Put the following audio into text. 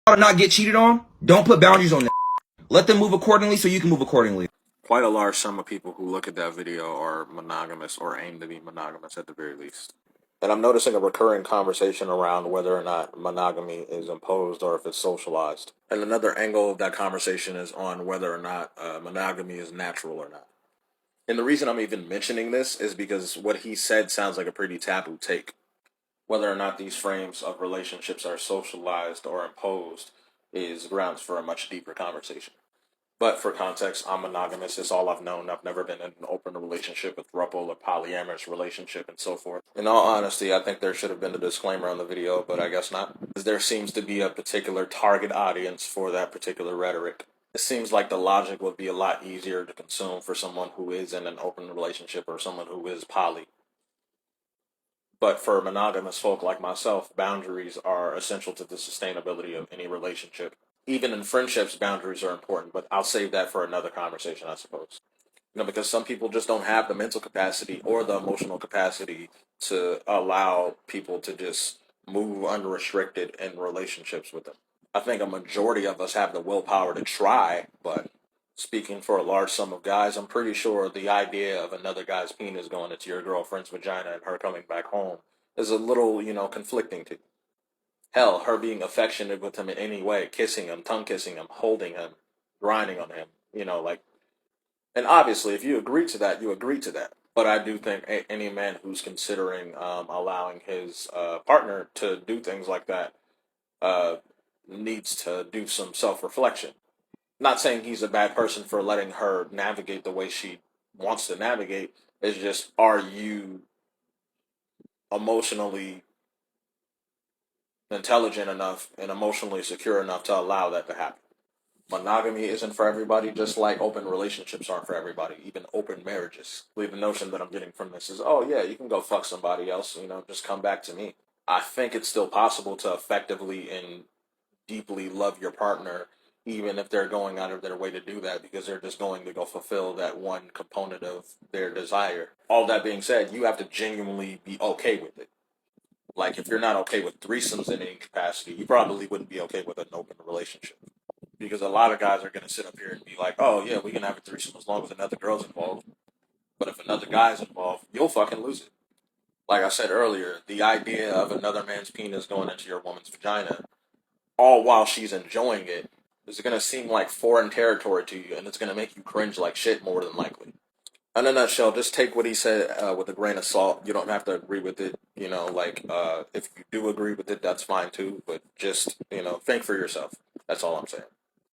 to not get cheated on, don't put boundaries on them. Let them move accordingly so you can move accordingly. Quite a large sum of people who look at that video are monogamous or aim to be monogamous at the very least. And I'm noticing a recurring conversation around whether or not monogamy is imposed or if it's socialized. And another angle of that conversation is on whether or not monogamy is natural or not. And the reason I'm even mentioning this is because what he said sounds like a pretty taboo take. Whether or not these frames of relationships are socialized or imposed is grounds for a much deeper conversation. But for context, I'm monogamous. It's all I've known. I've never been in an open relationship, a throuple, a polyamorous relationship, and so forth. In all honesty, I think there should have been a disclaimer on the video, but I guess not. There seems to be a particular target audience for that particular rhetoric. It seems like the logic would be a lot easier to consume for someone who is in an open relationship or someone who is poly. But for monogamous folk like myself, boundaries are essential to the sustainability of any relationship. Even in friendships, boundaries are important, but I'll save that for another conversation, I suppose. Because some people just don't have the mental capacity or the emotional capacity to allow people to just move unrestricted in relationships with them. I think a majority of us have the willpower to try, but speaking for a large sum of guys, I'm pretty sure the idea of another guy's penis going into your girlfriend's vagina and her coming back home is a little, conflicting to you. Hell, her being affectionate with him in any way, kissing him, tongue kissing him, holding him, grinding on him, and obviously, if you agree to that, you agree to that. But I do think any man who's considering allowing his partner to do things like that uh, needs to do some self reflection. Not saying he's a bad person for letting her navigate the way she wants to navigate. It's just, are you emotionally intelligent enough and emotionally secure enough to allow that to happen? Monogamy isn't for everybody, just like open relationships aren't for everybody, even open marriages. I believe the notion that I'm getting from this is, oh yeah, you can go fuck somebody else, just come back to me. I think it's still possible to effectively and deeply love your partner, even if they're going out of their way to do that because they're just going to go fulfill that one component of their desire. All that being said, you have to genuinely be okay with it. Like, if you're not okay with threesomes in any capacity, you probably wouldn't be okay with an open relationship. Because a lot of guys are going to sit up here and be like, oh, yeah, we can have a threesome as long as another girl's involved. But if another guy's involved, you'll fucking lose it. Like I said earlier, the idea of another man's penis going into your woman's vagina, all while she's enjoying it, is going to seem like foreign territory to you, and it's going to make you cringe like shit more than likely. In a nutshell, just take what he said with a grain of salt. You don't have to agree with it. If you do agree with it, that's fine too. But just, think for yourself. That's all I'm saying.